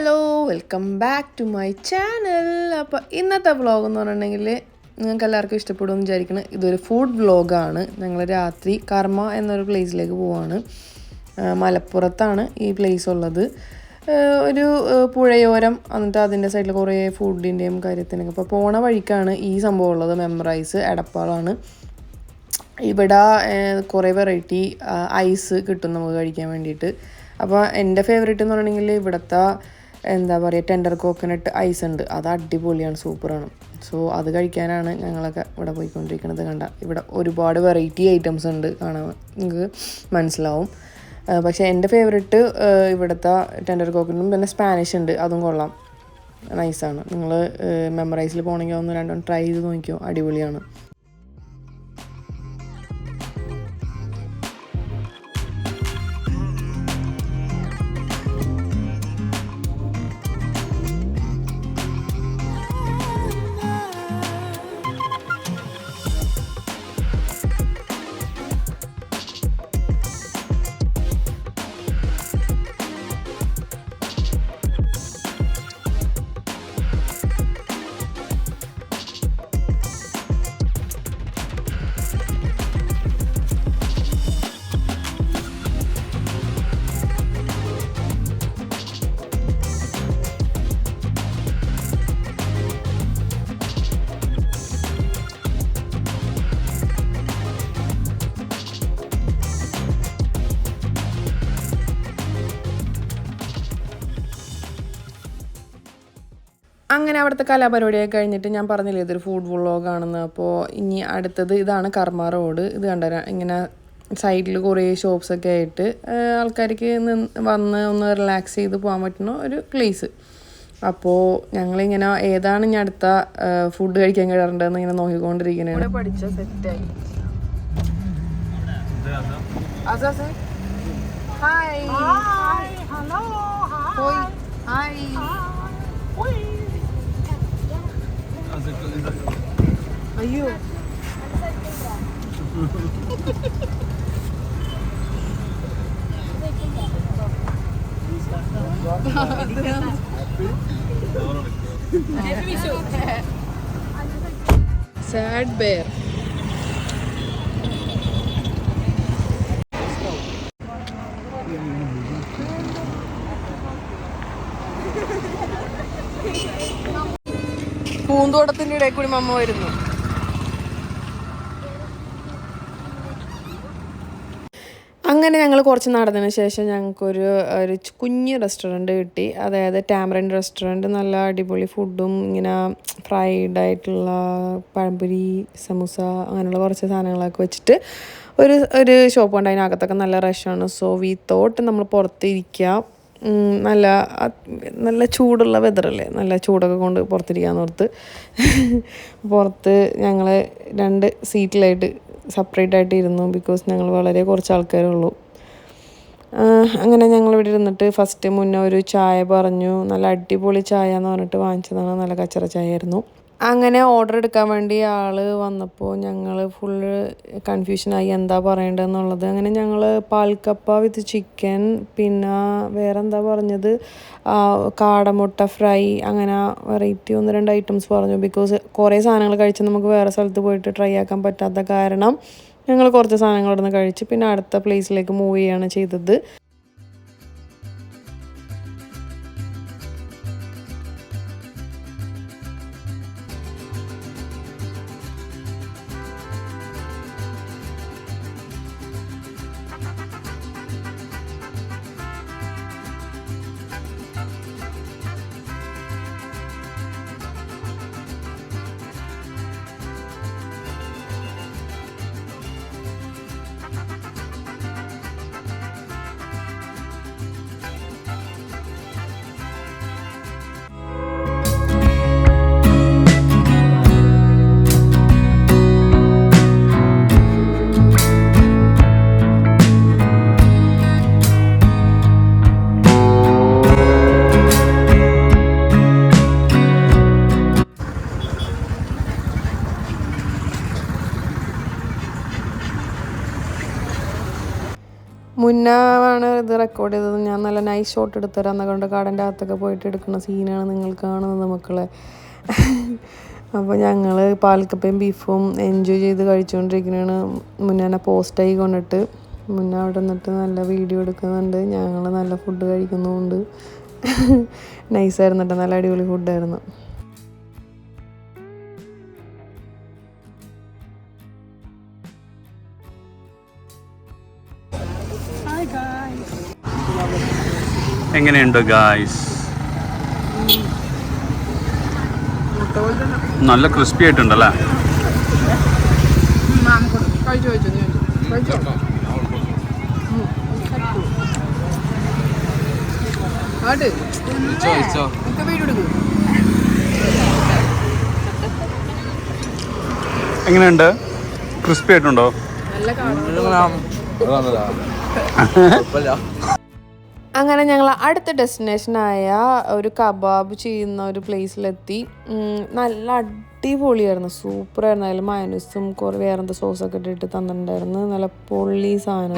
Hello welcome back to my channel. അപ്പോൾ ഇന്നത്തെ vlog എന്ന് പറഞ്ഞിട്ടുണ്ടെങ്കിൽ നിങ്ങൾക്ക് എല്ലാവർക്കും ഇഷ്ടപ്പെടുമെന്ന് വിചാരിക്കണം. ഇതൊരു ഫുഡ് വ്ളോഗാണ്. ഞങ്ങൾ രാത്രി കർമ്മ എന്നൊരു പ്ലേസിലേക്ക് പോവാണ്. മലപ്പുറത്താണ് ഈ പ്ലേസ് ഉള്ളത്. ഒരു പുഴയോരം, എന്നിട്ട് അതിൻ്റെ സൈഡിൽ കുറേ ഫുഡിൻ്റെയും കാര്യത്തിനൊക്കെ. അപ്പോൾ പോണ വഴിക്കാണ് ഈ സംഭവം ഉള്ളത്. മെമ്മറൈസ് എടപ്പാളാണ്. ഇവിടെ കുറേ വെറൈറ്റി ഐസ് കിട്ടും നമുക്ക് കഴിക്കാൻ വേണ്ടിയിട്ട്. അപ്പോൾ എൻ്റെ ഫേവറേറ്റ് എന്ന് പറഞ്ഞിട്ടുണ്ടെങ്കിൽ ഇവിടുത്തെ എന്താ പറയുക, ടെൻഡർ കോക്കനട്ട് ഐസ് ഉണ്ട്. അത് അടിപൊളിയാണ്, സൂപ്പറാണ്. സോ അത് കഴിക്കാനാണ് ഞങ്ങളൊക്കെ ഇവിടെ പോയിക്കൊണ്ടിരിക്കുന്നത്. കണ്ട ഇവിടെ ഒരുപാട് വെറൈറ്റി ഐറ്റംസ് ഉണ്ട്, കാണാൻ നിങ്ങൾക്ക് മനസ്സിലാവും. പക്ഷേ എൻ്റെ ഫേവറേറ്റ് ഇവിടുത്തെ ടെൻഡർ കോക്കനട്ടും പിന്നെ സ്പാനിഷ് ഉണ്ട്, അതും കൊള്ളാം, നൈസാണ്. നിങ്ങൾ മെമ്മറൈസിൽ പോകണമെങ്കിൽ ഒന്ന് രണ്ടും ട്രൈ ചെയ്ത് നോക്കിയോ, അടിപൊളിയാണ്. അങ്ങനെ അവിടുത്തെ കലാപരിപാടിയൊക്കെ കഴിഞ്ഞിട്ട് ഞാൻ പറഞ്ഞില്ലേ ഇതൊരു ഫുഡ് വ്ളോഗാണെന്ന്. അപ്പോൾ ഇനി അടുത്തത് ഇതാണ് കർമ്മ റോഡ്. ഇത് കണ്ട ഇങ്ങനെ സൈഡിൽ കുറേ ഷോപ്സൊക്കെ ആയിട്ട് ആൾക്കാർക്ക് വന്ന് ഒന്ന് റിലാക്സ് ചെയ്ത് പോകാൻ പറ്റുന്ന ഒരു പ്ലേസ്. അപ്പോൾ ഞങ്ങളിങ്ങനെ ഏതാണ് ഇനി അടുത്ത ഫുഡ് കഴിക്കാൻ കഴിയാറുണ്ടെന്ന് ഇങ്ങനെ നോക്കിക്കൊണ്ടിരിക്കുന്നത്. പഠിച്ച സെറ്റായി. Hi hi. അയ്യോ സാഡ് ബെയർ. പൂന്തോട്ടത്തിൻ്റെ ഇടയിൽ കൂടി മമ്മ വരുന്നു. അങ്ങനെ ഞങ്ങൾ കുറച്ച് നടന്നതിന് ശേഷം ഞങ്ങൾക്കൊരു കുഞ്ഞ് റെസ്റ്റോറൻറ്റ് കിട്ടി. അതായത് ടാമറിൻ റെസ്റ്റോറൻറ്റ്. നല്ല അടിപൊളി ഫുഡും ഇങ്ങനെ ഫ്രൈഡ് ആയിട്ടുള്ള പഴംപൊരി, സമൂസ, അങ്ങനെയുള്ള കുറച്ച് സാധനങ്ങളൊക്കെ വെച്ചിട്ട് ഒരു ഷോപ്പ് ഉണ്ട്. അതിനകത്തൊക്കെ നല്ല റഷാണ്. സോ വി തോട്ട് നമ്മൾ പുറത്തിരിക്കാം, നല്ല ചൂടുള്ള വെതറല്ലേ, നല്ല ചൂടൊക്കെ കൊണ്ട് പുറത്തിരിക്കാമെന്ന് ഓർത്ത് പുറത്ത് ഞങ്ങൾ 2 സീറ്റിലായിട്ട് സെപ്പറേറ്റ് ആയിട്ട് ഇരുന്നു. ബിക്കോസ് ഞങ്ങൾ വളരെ കുറച്ച് ആൾക്കാരേ ഉള്ളൂ. അങ്ങനെ ഞങ്ങളിവിടെ ഇരുന്നിട്ട് ഫസ്റ്റ് മുന്നേ ഒരു ചായ പറഞ്ഞു. നല്ല അടിപൊളി ചായ എന്ന് പറഞ്ഞിട്ട് വാങ്ങിച്ചതാണ്. നല്ല കച്ചറ ചായ ആയിരുന്നു. അങ്ങനെ ഓർഡർ എടുക്കാൻ വേണ്ടി ആൾ വന്നപ്പോൾ ഞങ്ങൾ ഫുള്ള് കൺഫ്യൂഷനായി എന്താ പറയേണ്ടതെന്നുള്ളത്. അങ്ങനെ ഞങ്ങൾ പാൽക്കപ്പ വിത്ത് ചിക്കൻ, പിന്നെ വേറെ എന്താ പറഞ്ഞത്, കാടമുട്ട ഫ്രൈ, അങ്ങനെ വെറൈറ്റി 1-2 ഐറ്റംസ് പറഞ്ഞു. ബിക്കോസ് കുറേ സാധനങ്ങൾ കഴിച്ച് നമുക്ക് വേറെ സ്ഥലത്ത് പോയിട്ട് ട്രൈ ആക്കാൻ പറ്റാത്ത കാരണം ഞങ്ങൾ കുറച്ച് സാധനങ്ങൾ അവിടെ നിന്ന് കഴിച്ച് പിന്നെ അടുത്ത പ്ലേസിലേക്ക് മൂവ് ചെയ്യുകയാണ് ചെയ്തത്. നല്ല നൈസ് ഷോട്ട് എടുത്തരാം എന്നൊക്കെ കൊണ്ട് കടൻ്റെ അകത്തൊക്കെ പോയിട്ട് എടുക്കുന്ന സീനാണ് നിങ്ങൾ കാണുന്നത് മക്കളെ. അപ്പോൾ ഞങ്ങൾ പാൽക്കപ്പയും ബീഫും എൻജോയ് ചെയ്ത് കഴിച്ചുകൊണ്ടിരിക്കുന്നതാണ്. മുന്നേ തന്നെ പോസ്റ്റായി കൊണ്ടിട്ട് മുന്നേ അവിടെ നിന്നിട്ട് നല്ല വീഡിയോ എടുക്കുന്നുണ്ട്. ഞങ്ങൾ നല്ല ഫുഡ് കഴിക്കുന്നുമുണ്ട്. നൈസായിരുന്നു കേട്ടോ, നല്ല അടിപൊളി ഫുഡായിരുന്നു. എങ്ങനെയുണ്ട് ഗായ്സ്? നല്ല ക്രിസ്പി ആയിട്ടുണ്ടല്ലേ? എങ്ങനെയുണ്ട്? ക്രിസ്പി ആയിട്ടുണ്ടോ? അങ്ങനെ ഞങ്ങൾ അടുത്ത ഡെസ്റ്റിനേഷനായ ഒരു കബാബ് ചെയ്യുന്ന ഒരു പ്ലേസിലെത്തി. നല്ല അടിപൊളിയായിരുന്നു, സൂപ്പറായിരുന്നു. അതിൽ മയനൂസും കുറേ വേറെന്താ സോസൊക്കെ ഇട്ടിട്ട് തന്നിട്ടുണ്ടായിരുന്നു. നല്ല പൊള്ളി സാധനം.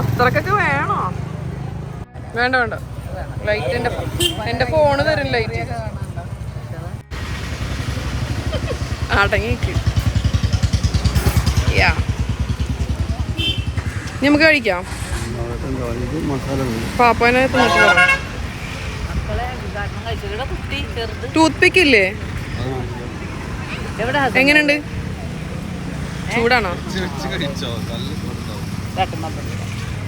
അത്രക്കൊക്കെ വേണോ? വേണ്ട വേണ്ട, ലൈറ്റ് എൻ്റെ ഫോണ് തരും ലൈറ്റ്. അടങ്ങിക്ക് നമുക്ക് കഴിക്കാം. പാപ്പാനെ ടൂത്ത് പിക്ക് ഇല്ലേ? എങ്ങനെയുണ്ട്? ചൂടാണോ?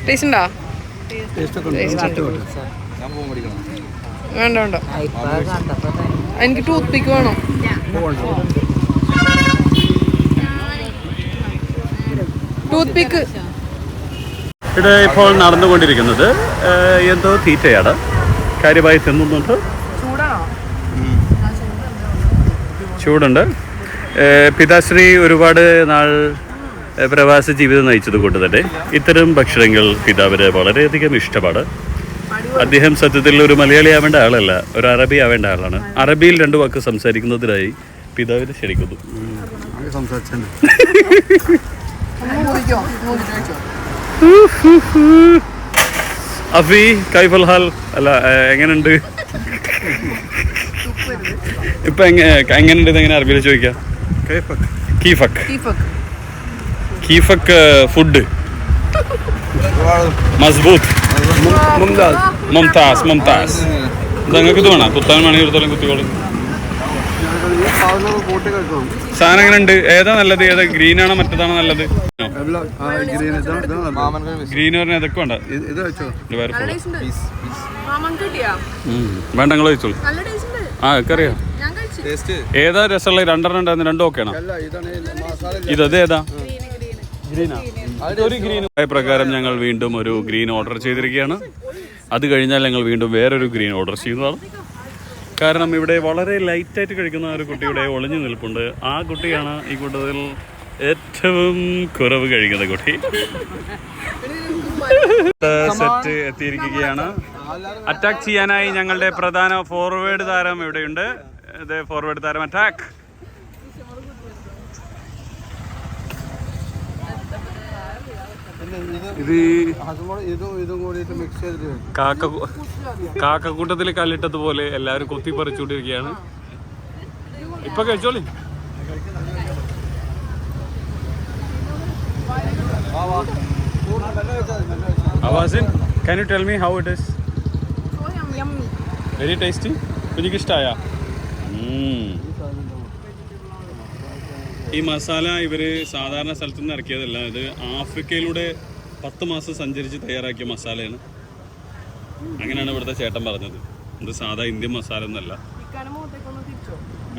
ടേസ്റ്റ് ഉണ്ടോ? വേണ്ട വേണ്ട, എനിക്ക് ടൂത്ത് പിക്ക് വേണം. ടൂത്ത് പിക്ക്. ഇവിടെ ഇപ്പോൾ നടന്നുകൊണ്ടിരിക്കുന്നത് എന്തോ തീറ്റയാണ്. കാര്യമായി തിന്നുന്നുണ്ട്. ചൂടുണ്ട്. പിതാശ്രീ ഒരുപാട് നാൾ പ്രവാസ ജീവിതം നയിച്ചത് കൊണ്ട് തന്നെ ഇത്തരം ഭക്ഷണങ്ങൾ പിതാവിന് വളരെയധികം ഇഷ്ടമാണ്. അദ്ദേഹം സത്യത്തിൽ ഒരു മലയാളി ആവേണ്ട ആളല്ല, ഒരു അറബി ആവേണ്ട ആളാണ്. അറബിയിൽ 2 വാക്ക് സംസാരിക്കുന്നതിനായി പിതാവിന് ക്ഷണിക്കുന്നു. അഫി കൈഫൽ ഹാൽ അല്ല, എങ്ങനെയുണ്ട് ഇപ്പൊ? എങ്ങനെയുണ്ട്? എങ്ങനെ അറബിയിൽ ചോദിക്കാം? കീഫക്. കീഫക് ഫുഡ് മസ്ബൂത്ത് മുംതാസ്. മുംതാസ് നിങ്ങൾക്ക് ഇത് വേണം? കുത്താൻ വേണമെങ്കിൽ എടുത്തോളം കുത്തിക്കോളും. സാധനം എങ്ങനെ ഉണ്ട്? ഏതാ നല്ലത്? ഏതാ ഗ്രീൻ ആണോ മറ്റേതാണോ നല്ലത്? ഗ്രീൻ പറഞ്ഞാൽ ഇതൊക്കെ വേണ്ട. വേണ്ട, നിങ്ങൾ കഴിച്ചോളൂ. ആ ഒക്കെ അറിയാം. ഏതാ രസമുള്ള? 2 ഉണ്ടായിരുന്നു. 2 ഓക്കെ ആണോ? ഇത് ഏതാ? ഒരു ഗ്രീൻ. പ്രകാരം ഞങ്ങൾ വീണ്ടും ഒരു ഗ്രീൻ ഓർഡർ ചെയ്തിരിക്കുകയാണ്. അത് കഴിഞ്ഞാൽ ഞങ്ങൾ വീണ്ടും വേറൊരു ഗ്രീൻ ഓർഡർ ചെയ്യുന്നതാണ്. കാരണം ഇവിടെ വളരെ ലൈറ്റായിട്ട് കഴിക്കുന്ന ഒരു കുട്ടിയുടെ ഒളിഞ്ഞു നിൽപ്പുണ്ട്. ആ കുട്ടിയാണ് ഈ കൂട്ടത്തിൽ ഏറ്റവും കുറവ് കഴിക്കുന്ന കുട്ടി. സെറ്റ് എത്തിയിരിക്കുകയാണ്. അറ്റാക്ക് ചെയ്യാനായി ഞങ്ങളുടെ പ്രധാന ഫോർവേഡ് താരം ഇവിടെയുണ്ട്. ഇത് ഫോർവേഡ് താരം അറ്റാക്ക്. ഇത് കാക്കക്കൂട്ടത്തിൽ കല്ലിട്ടതുപോലെ എല്ലാവരും കൊത്തി പറിച്ചുകൊണ്ടിരിക്കുകയാണ്. ഇപ്പൊ കഴിച്ചോളി. Awazin, can you tell me how it is? Very tasty. കുഞ്ഞിക്ക് ഇഷ്ടമായ? ഈ മസാല ഇവര് സാധാരണ സ്ഥലത്തു നിന്ന് ഇറക്കിയതല്ല. ഇത് ആഫ്രിക്കയിലൂടെ 10 മാസം സഞ്ചരിച്ച് തയ്യാറാക്കിയ മസാലയാണ്. അങ്ങനെയാണ് ഇവിടുത്തെ ചേട്ടൻ പറഞ്ഞത്. ഇത് സാധാ ഇന്ത്യൻ മസാല ഒന്നല്ല.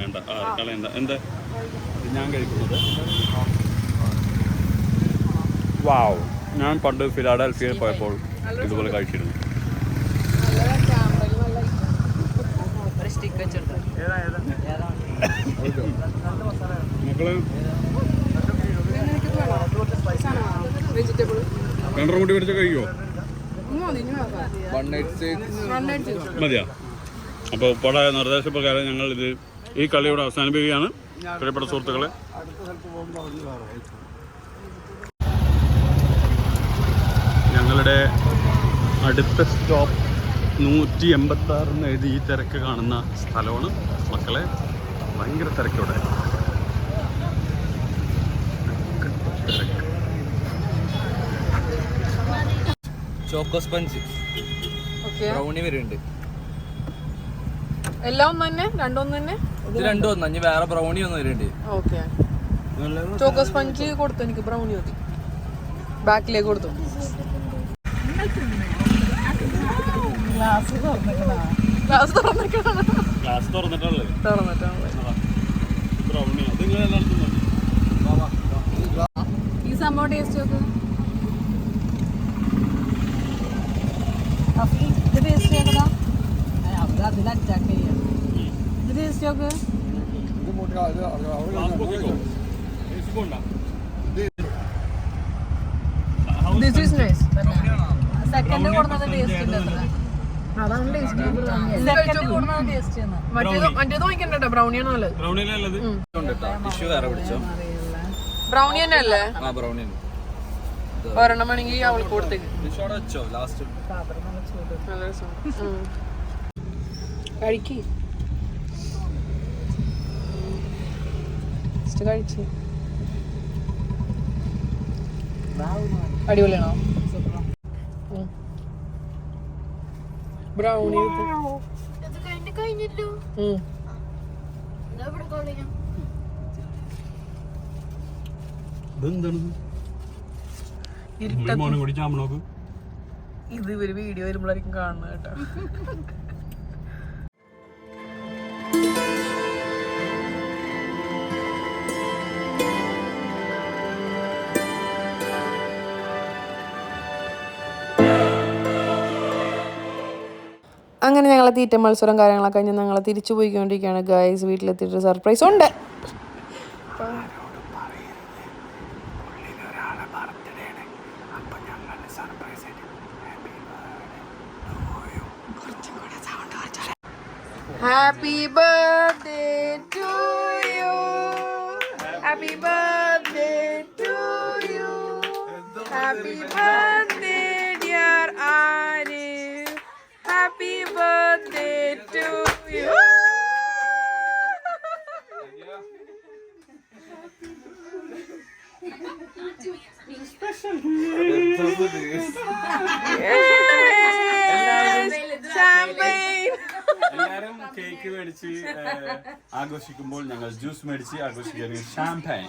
വേണ്ട, കളയണ്ട. എന്താ ഞാൻ കഴിക്കുന്നത്? വാവ്, ഞാൻ പണ്ട് ഫിലാഡൽഫിയയിൽ പോയപ്പോൾ ഇതുപോലെ കഴിച്ചിരുന്നു. മക്കള് 2 കൂട്ടി മേടിച്ച കഴിക്കുമോ? മതിയാ? അപ്പോൾ ഉപ്പയുടെ നിർദ്ദേശപ്രകാരം ഞങ്ങൾ ഇത് ഈ കളി ഇവിടെ അവസാനിപ്പിക്കുകയാണ് പ്രിയപ്പെട്ട സുഹൃത്തുക്കളെ. ഞങ്ങളുടെ അടുത്ത സ്റ്റോപ്പ് 186 എഴുതി ഈ തിരക്ക് കാണുന്ന സ്ഥലമാണ് മക്കളെ. ഭയങ്കര തിരക്കോടെ. ചോക്കോ സ്പഞ്ച് ബ്രൗണി വരുന്നുണ്ട്. എല്ലാം ഒന്ന് തന്നെ, രണ്ടൊന്നും തന്നെ. ഇത് രണ്ടും ഒന്നും, ഇനി വേറെ ബ്രൗണി ഒന്നും വരുന്നുണ്ട്. ഓക്കെ, ചോക്കോ സ്പഞ്ച് കൊടുത്തു, എനിക്ക് ബ്രൗണി മതി. ബാക്കിലേക്ക് കൊടുത്തു. ക്ലാസ് തുറന്നിട്ടുള്ളത് ഈ സംഭവം ടേസ്റ്റ് നോക്ക്. ഇത് ടേസ്റ്റ് നോക്കടാ. ഇത് ടേസ്റ്റ് നോക്ക്. This is nice. സെക്കൻഡ് കൊടുക്കുന്നത് ടേസ്റ്റ് ഉണ്ട്. അതാണ് ടേസ്റ്റ്. സെക്കൻഡ് കൊടുക്കുന്നത് ടേസ്റ്റ് ആണ്. മറ്റേത് വാങ്ങിക്കണ്ടോ? ബ്രൗണിയാണോ നല്ലത്? ബ്രൗണിയിലുള്ളത് ടിഷ്യൂ വേറെ പിടിച്ചോ. ബ്രൗണി തന്നെ അല്ലേ? ആ ബ്രൗണി ഒരെണ്ണം വേണമെങ്കിൽ അവൾക്ക് കൊടുത്തേക്ക്. വെച്ചോ ലാസ്റ്റ്. കഴിക്ക്. കഴിച്ച് അടിപൊളിയാണോ? ബ്രൗണി ഇത് ഇവര് വീഡിയോ വരുമ്പോഴായിരിക്കും കാണുന്നത് കേട്ടോ. അങ്ങനെ ഞങ്ങളെ തീറ്റ മത്സരം കാര്യങ്ങളൊക്കെ കഴിഞ്ഞ് ഞങ്ങൾ തിരിച്ചു പോയിക്കൊണ്ടിരിക്കുകയാണ് ഗൈസ്. വീട്ടിലെത്തിയിട്ട് സർപ്രൈസ് ഉണ്ട്. Happy birthday to you, happy birthday to you, happy birthday dear Arif, happy birthday to you. എല്ലാരും കേക്ക് മേടിച്ച് ആഘോഷിക്കുമ്പോൾ ഞങ്ങൾ ജ്യൂസ് മേടിച്ച് ആഘോഷിക്കുന്നത് ഷാംപെയിൻ.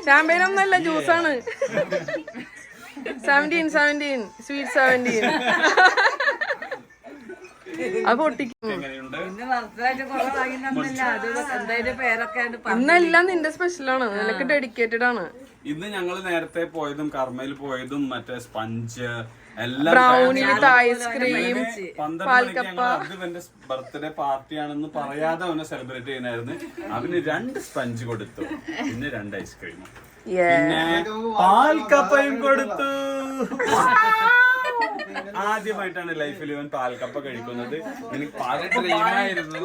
ഷാംപെയിൻ ഒന്നല്ല, ജ്യൂസാണ്. 17 സ്വീറ്റ് 17. അത് പൊട്ടിക്കും. ഇന്നെല്ലാം നിന്റെ സ്പെഷ്യലാണ്, നിനക്ക് ഡെഡിക്കേറ്റഡ് ആണ്. ഇന്ന് ഞങ്ങൾ നേരത്തെ പോയതും കർമ്മയിൽ പോയതും മറ്റേ സ്പഞ്ച് ബ്രൗണി, ഐസ്ക്രീം, പാൽക്കപ്പ. അവന്റെ ബർത്ത്ഡേ പാർട്ടിയാണെന്ന് പറയാതെ അവനെ സെലിബ്രേറ്റ് ചെയ്യുന്നായിരുന്നു. അവന് 2 സ്പഞ്ച് കൊടുത്തു, പിന്നെ 2 ഐസ്ക്രീമും, പിന്നെ പാൽക്കപ്പയും കൊടുത്തു. ആദ്യമായിട്ടാണ് ലൈഫിൽ ഇവൻ പാൽക്കപ്പ കഴിക്കുന്നത്. എനിക്ക് പാൽക്രീമായിരുന്നു.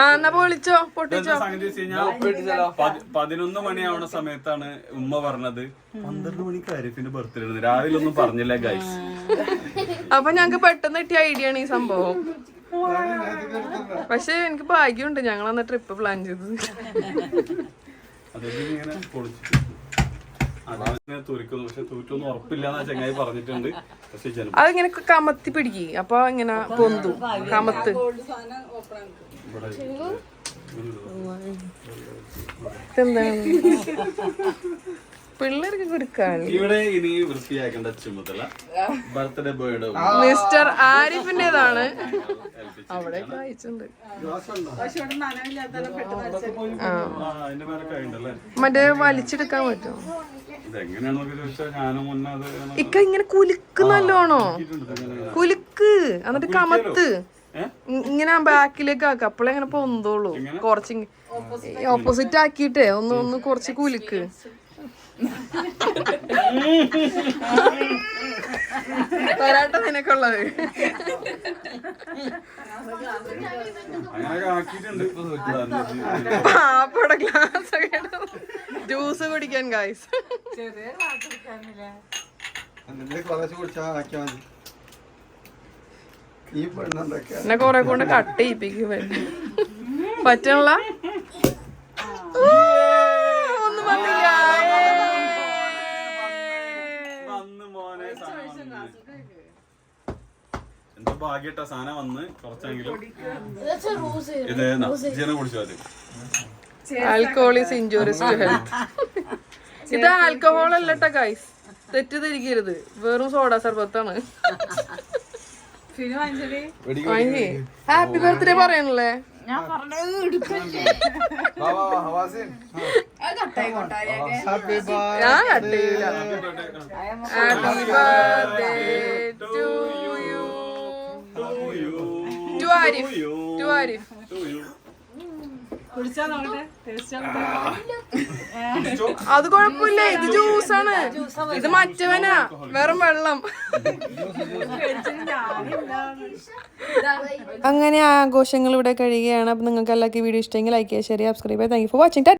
എന്നാ പൊളിച്ചോ, പൊട്ടിച്ചോ. 11 മണിയാവുന്ന സമയത്താണ് ഉമ്മ പറഞ്ഞത് 12 മണിക്ക് ആരിഫിന്റെ ബർത്ത്ഡേ. രാവിലെ ഒന്നും പറഞ്ഞില്ല ഗൈസ്. അപ്പൊ ഞങ്ങക്ക് പെട്ടെന്ന് കിട്ടിയ ഐഡിയ ആണ് ഈ സംഭവം. പക്ഷെ എനിക്ക് ഭാഗ്യമുണ്ട്, ഞങ്ങൾ അന്ന് ട്രിപ്പ് പ്ലാൻ ചെയ്തത്. പറഞ്ഞിട്ടുണ്ട്. അതിങ്ങനെ കമത്തി പിടിക്കും, അപ്പൊ ഇങ്ങനെ പൊന്തു കമത്ത്. പിള്ളേർക്ക് കൊടുക്കാൻ ഇവിടെ ഇനി വൃത്തിയാക്കേണ്ട ചുമതല ബർത്ത്ഡേ ബോയുടെ മിസ്റ്റർ ആരിഫിന്റേതാണ്. അവിടെ അയച്ചിട്ടുണ്ട്. മറ്റേ വലിച്ചെടുക്കാൻ പറ്റുമോ? ഇക്ക ഇങ്ങനെ കുലുക്ക് നല്ലോണോ? കുലുക്ക് എന്നിട്ട് കമത്ത് ഇങ്ങനെ ബാക്കിലേക്ക് ആക്ക, അപ്പോഴേ ഇങ്ങനെ പൊന്തോളൂ. കുറച്ച് ഓപ്പോസിറ്റ് ആക്കിയിട്ടേ ഒന്ന് കുറച്ച് കുലുക്ക്. തരാട്ട നിനക്കുള്ളത്. പാപ്പയുടെ ഗ്ലാസ് ഒക്കെ ജ്യൂസ് കുടിക്കാൻ ഗൈസ്. എന്നെ കൊറേ കൊണ്ട് കട്ട് ചെയ്യിപ്പിക്കും പറ്റണല്ല. ഒന്നും വന്നില്ല. എന്താ ഭാഗ്യട്ട സാധനം വന്ന് കുറച്ചെങ്കിലും ഇത് കുടിച്ചാല്. Alcohol is injurious to health. ഇത് ആൽക്കഹോൾ അല്ലട്ട ഗൈസ്, തെറ്റിദ്ധരിക്കരുത്, വെറും സോഡ സർബത്താണ്. ഹാപ്പി ബർത്ത്ഡേ പറയണല്ലേ? ഞാൻ ഞാൻ കട്ടിയില്ല. Happy birthday to you, to Arif, to Arif. അത് കുഴപ്പമില്ല, ഇത് ജ്യൂസാണ്. ഇത് മറ്റവനാ, വെറും വെള്ളം. അങ്ങനെ ആഘോഷങ്ങൾ ഇവിടെ കഴിയുകയാണ്. അപ്പം നിങ്ങൾക്ക് എല്ലാവർക്കും വീഡിയോ ഇഷ്ടമെങ്കിൽ ലൈക്ക് ചെയ്യുക, ഷെയർ ചെയ്യുക, സബ്സ്ക്രൈബ് ചെയ്യുക. Thank you for watching.